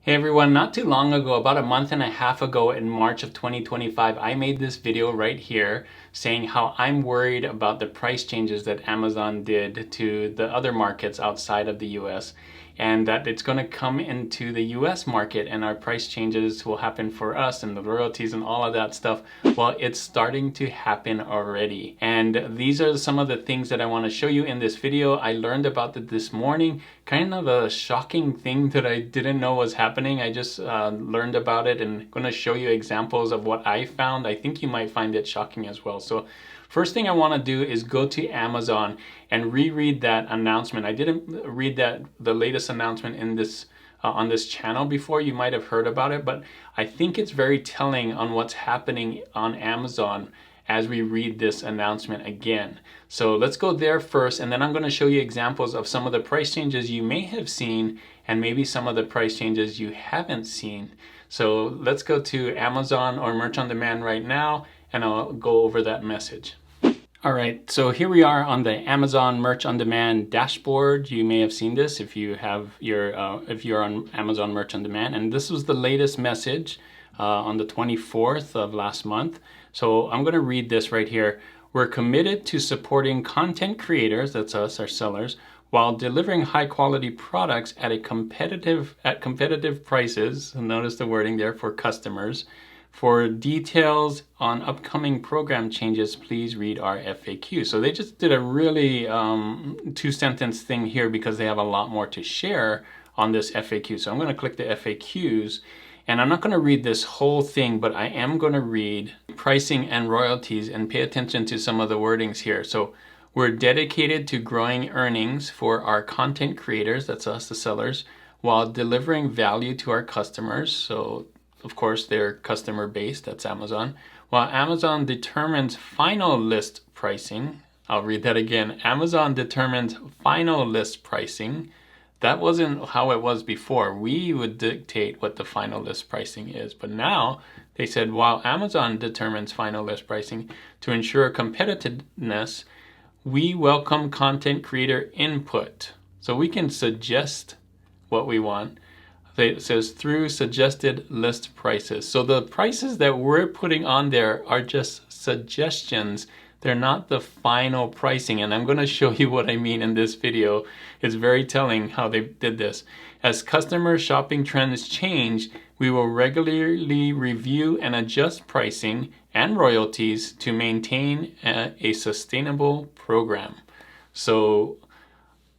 Hey everyone, not too long ago, about a month and a half ago in March of 2025, I made this video right here saying how I'm worried about the price changes that Amazon did to the other markets outside of the US, and that it's going to come into the US market and our price changes will happen for us and the royalties and all of that stuff. Well, it's starting to happen already. And these are some of the things that I want to show you in this video. I learned about it this morning. Kind of a shocking thing that I didn't know was happening. I just learned about it and I'm going to show you examples of what I found. I think you might find it shocking as well. So first thing I want to do is go to Amazon and reread that announcement. I didn't read the latest announcement in this on this channel before. You might have heard about it, but I think it's very telling on what's happening on Amazon as we read this announcement again. So let's go there first, and then I'm going to show you examples of some of the price changes you may have seen and maybe some of the price changes you haven't seen. So let's go to Amazon or Merch on Demand right now, and I'll go over that message. All right, so here we are on the Amazon Merch on Demand dashboard. You may have seen this if you have if you're on Amazon Merch on Demand, and this was the latest message on the 24th of last month. So I'm going to read this right here. We're committed to supporting content creators, that's us, our sellers, while delivering high quality products at competitive prices. Notice the wording there, for customers. For details on upcoming program changes, please read our FAQ. So they just did a really two-sentence thing here because they have a lot more to share on this FAQ. So I'm going to click the FAQs, and I'm not going to read this whole thing, but I am going to read pricing and royalties and pay attention to some of the wordings here. So we're dedicated to growing earnings for our content creators, that's us, the sellers, while delivering value to our customers. So of course, they're customer based, that's Amazon. While Amazon determines final list pricing, I'll read that again. Amazon determines final list pricing. That wasn't how it was before. We would dictate what the final list pricing is. But now they said, while Amazon determines final list pricing to ensure competitiveness, we welcome content creator input. So we can suggest what we want. It says through suggested list prices. So the prices that we're putting on there are just suggestions. They're not the final pricing. And I'm going to show you what I mean in this video. It's very telling how they did this. As customer shopping trends change, we will regularly review and adjust pricing and royalties to maintain a sustainable program. So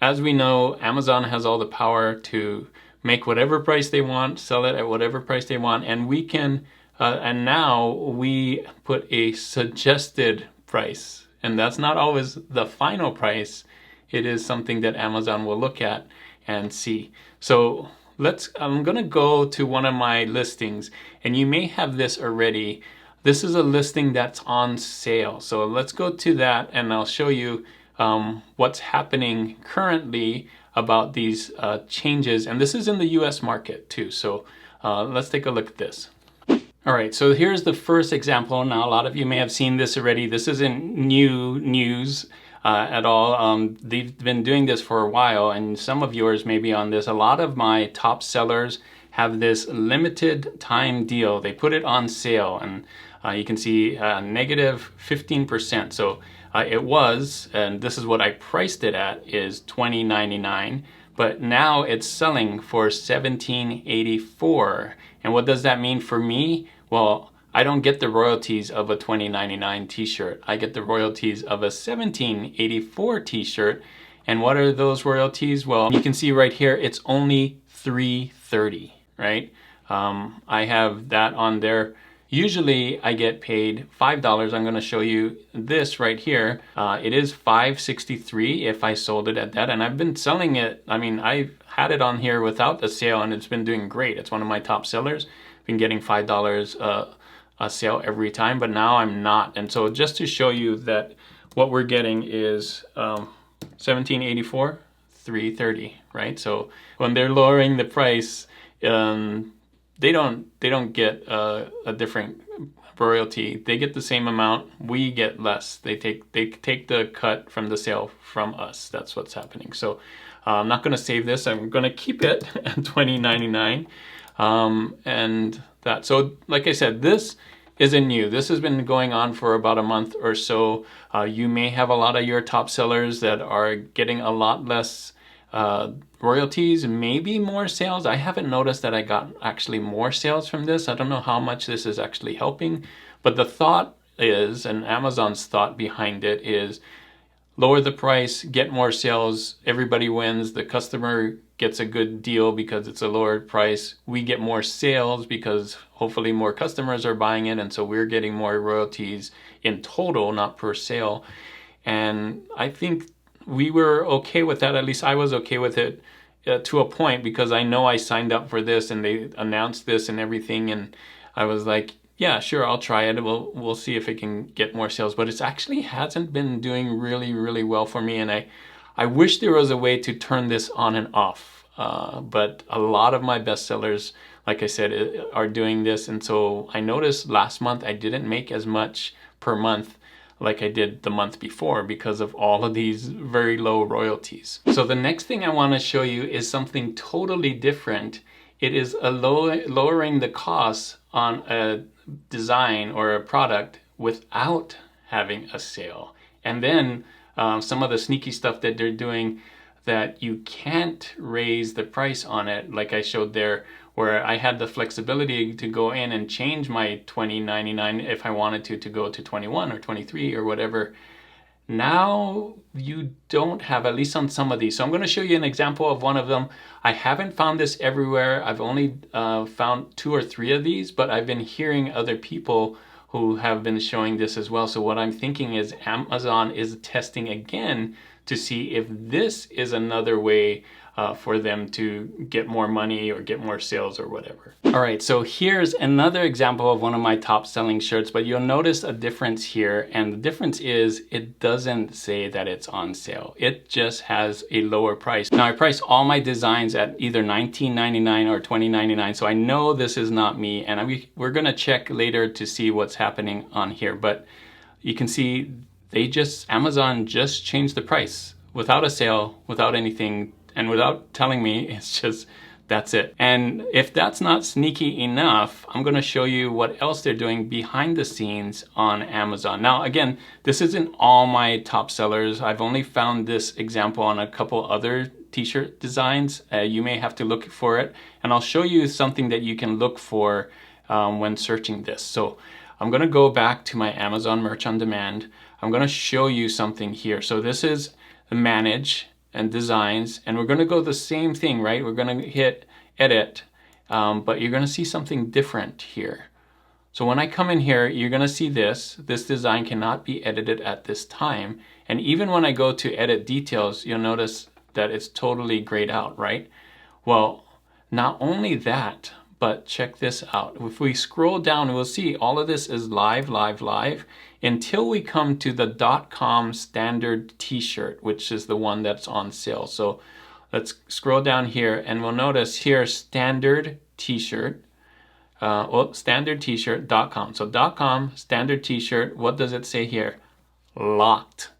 as we know, Amazon has all the power to make whatever price they want, sell it at whatever price they want, and we can, and now we put a suggested price, and that's not always the final price. It is something that Amazon will look at and see. So I'm gonna go to one of my listings, and you may have this already. This is a listing that's on sale. So let's go to that, and I'll show you what's happening currently about these changes, and this is in the US market too. So let's take a look at this. All right, so here's the first example. Now a lot of you may have seen this already. This isn't new news at all. They've been doing this for a while, and some of yours may be on this. A lot of my top sellers have this limited time deal. They put it on sale, and you can see negative 15%. So it was, and this is what I priced it at, is $20.99, but now it's selling for $17.84. And what does that mean for me? Well, I don't get the royalties of a $20.99 t-shirt. I get the royalties of a $17.84 t-shirt. And what are those royalties? Well, you can see right here, it's only $3.30, right? I have that on there. Usually I get paid $5. I'm going to show you this right here. It is $5.63 if I sold it at that, and I've been selling it. I mean, I've had it on here without the sale, and it's been doing great. It's one of my top sellers. Been getting $5 a sale every time, but now I'm not. And so just to show you that what we're getting is $17.84, $3.30, right? So when they're lowering the price, they don't get a different royalty. They get the same amount. We get less. They take the cut from the sale from us. That's what's happening. So I'm not going to save this. I'm going to keep it at $20.99. And that, so like I said, this isn't new. This has been going on for about a month or so. You may have a lot of your top sellers that are getting a lot less royalties, maybe more sales. I haven't noticed that I got actually more sales from this. I don't know how much this is actually helping, but the thought is, and Amazon's thought behind it is, lower the price, get more sales, everybody wins. The customer gets a good deal because it's a lower price. We get more sales because hopefully more customers are buying it, and so we're getting more royalties in total, not per sale. And I think we were okay with that. At least I was okay with it to a point, because I know I signed up for this and they announced this and everything, and I was like, yeah, sure, I'll try it. We'll see if it can get more sales. But it actually hasn't been doing really well for me, and I wish there was a way to turn this on and off. But a lot of my bestsellers, like I said, are doing this, and so I noticed last month I didn't make as much per month like I did the month before because of all of these very low royalties. So the next thing I want to show you is something totally different. It is lowering the costs on a design or a product without having a sale. And then some of the sneaky stuff that they're doing, that you can't raise the price on it, like I showed there, where I had the flexibility to go in and change my $20.99 if I wanted to go to 21 or 23 or whatever. Now you don't have, at least on some of these. So I'm going to show you an example of one of them. I haven't found this everywhere. I've only found 2 or 3 of these, but I've been hearing other people who have been showing this as well. So what I'm thinking is Amazon is testing again to see if this is another way for them to get more money or get more sales or whatever. All right, so here's another example of one of my top selling shirts, but you'll notice a difference here, and the difference is it doesn't say that it's on sale. It just has a lower price. Now I price all my designs at either $19.99 or $20.99, so I know this is not me, and we're gonna check later to see what's happening on here, but you can see Amazon just changed the price without a sale, without anything, and without telling me. It's just, that's it. And if that's not sneaky enough, I'm gonna show you what else they're doing behind the scenes on Amazon. Now, again, this isn't all my top sellers. I've only found this example on a couple other t-shirt designs. You may have to look for it, and I'll show you something that you can look for when searching this. So I'm gonna go back to my Amazon Merch on Demand. I'm gonna show you something here. So this is the Manage and Designs, and we're gonna go the same thing, right? We're gonna hit Edit, but you're gonna see something different here. So when I come in here, you're gonna see this design cannot be edited at this time. And even when I go to Edit Details, you'll notice that it's totally grayed out, right? Well, not only that, but check this out. If we scroll down, we'll see all of this is live, until we come to the .com standard t-shirt, which is the one that's on sale. So let's scroll down here, and we'll notice here, standard t-shirt, standard t-shirt.com. So .com, standard t-shirt, what does it say here? Locked.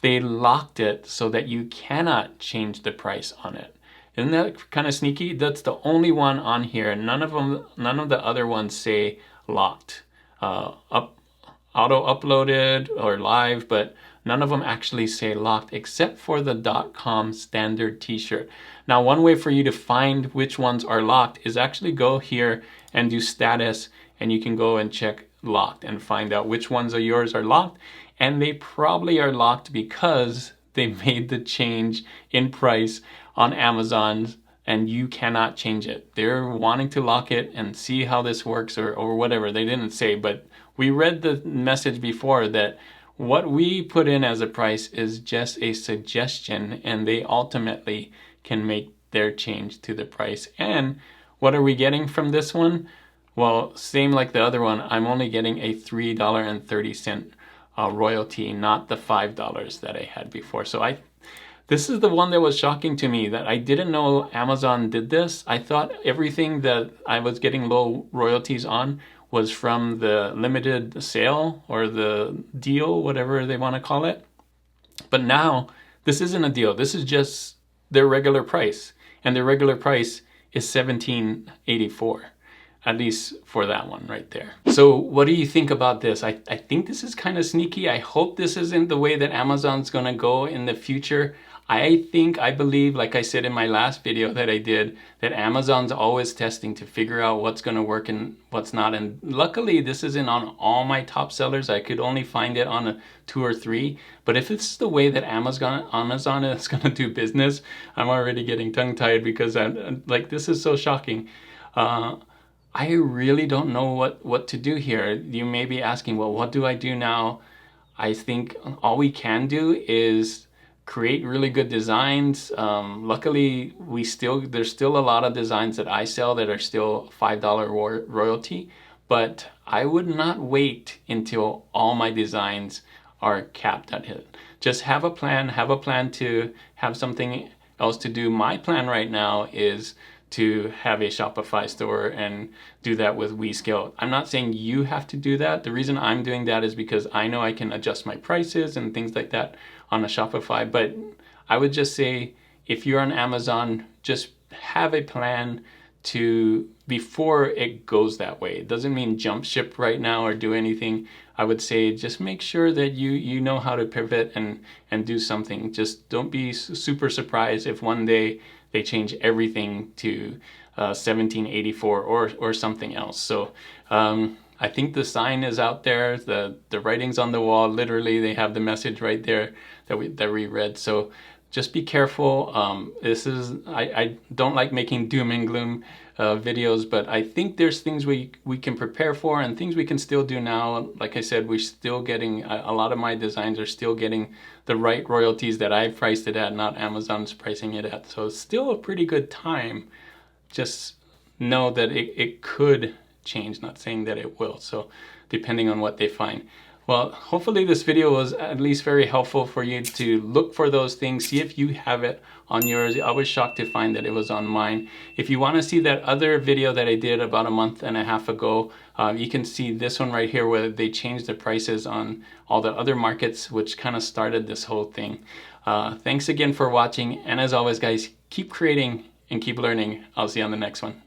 They locked it so that you cannot change the price on it. Isn't that kind of sneaky? That's the only one on here. None of the other ones say locked. Auto uploaded or live, but none of them actually say locked, except for the .com standard t-shirt. Now, one way for you to find which ones are locked is actually go here and do status, and you can go and check locked and find out which ones of yours are locked. And they probably are locked because they made the change in price on Amazon, and you cannot change it. They're wanting to lock it and see how this works, or whatever. They didn't say, but we read the message before that what we put in as a price is just a suggestion, and they ultimately can make their change to the price. And what are we getting from this one? Well, same like the other one, I'm only getting a $3.30 royalty, not the $5 that I had before. So this is the one that was shocking to me, that I didn't know Amazon did this. I thought everything that I was getting low royalties on was from the limited sale or the deal, whatever they want to call it. But now this isn't a deal. This is just their regular price. And their regular price is 1784. At least for that one right there. So what do you think about this? I think this is kind of sneaky. I hope this isn't the way that Amazon's gonna go in the future. I believe, like I said in my last video that I did, that Amazon's always testing to figure out what's gonna work and what's not. And luckily this isn't on all my top sellers. I could only find it on 2 or 3. But if it's the way that Amazon is gonna do business, I'm already getting tongue-tied because I'm like, this is so shocking. I really don't know what to do here. You may be asking, well, what do I do now? I think all we can do is create really good designs. Luckily, there's still a lot of designs that I sell that are still $5 royalty, but I would not wait until all my designs are capped at it. Just have a plan to have something else to do. My plan right now is to have a Shopify store and do that with WeScale. I'm not saying you have to do that. The reason I'm doing that is because I know I can adjust my prices and things like that on a Shopify. But I would just say, if you're on Amazon, just have a plan to before it goes that way. It doesn't mean jump ship right now or do anything. I would say just make sure that you know how to pivot and do something. Just don't be super surprised if one day they change everything to 1784 or something else. So I think the sign is out there, the writing's on the wall. Literally, they have the message right there that we read. So just be careful. I don't like making doom and gloom videos, but I think there's things we can prepare for and things we can still do now. Like I said, we're still getting, a lot of my designs are still getting the right royalties that I priced it at, not Amazon's pricing it at. So it's still a pretty good time. Just know that it could change, not saying that it will. So depending on what they find. Well, hopefully this video was at least very helpful for you to look for those things, see if you have it on yours. I was shocked to find that it was on mine. If you want to see that other video that I did about a month and a half ago, you can see this one right here where they changed the prices on all the other markets, which kind of started this whole thing. Thanks again for watching. And as always, guys, keep creating and keep learning. I'll see you on the next one.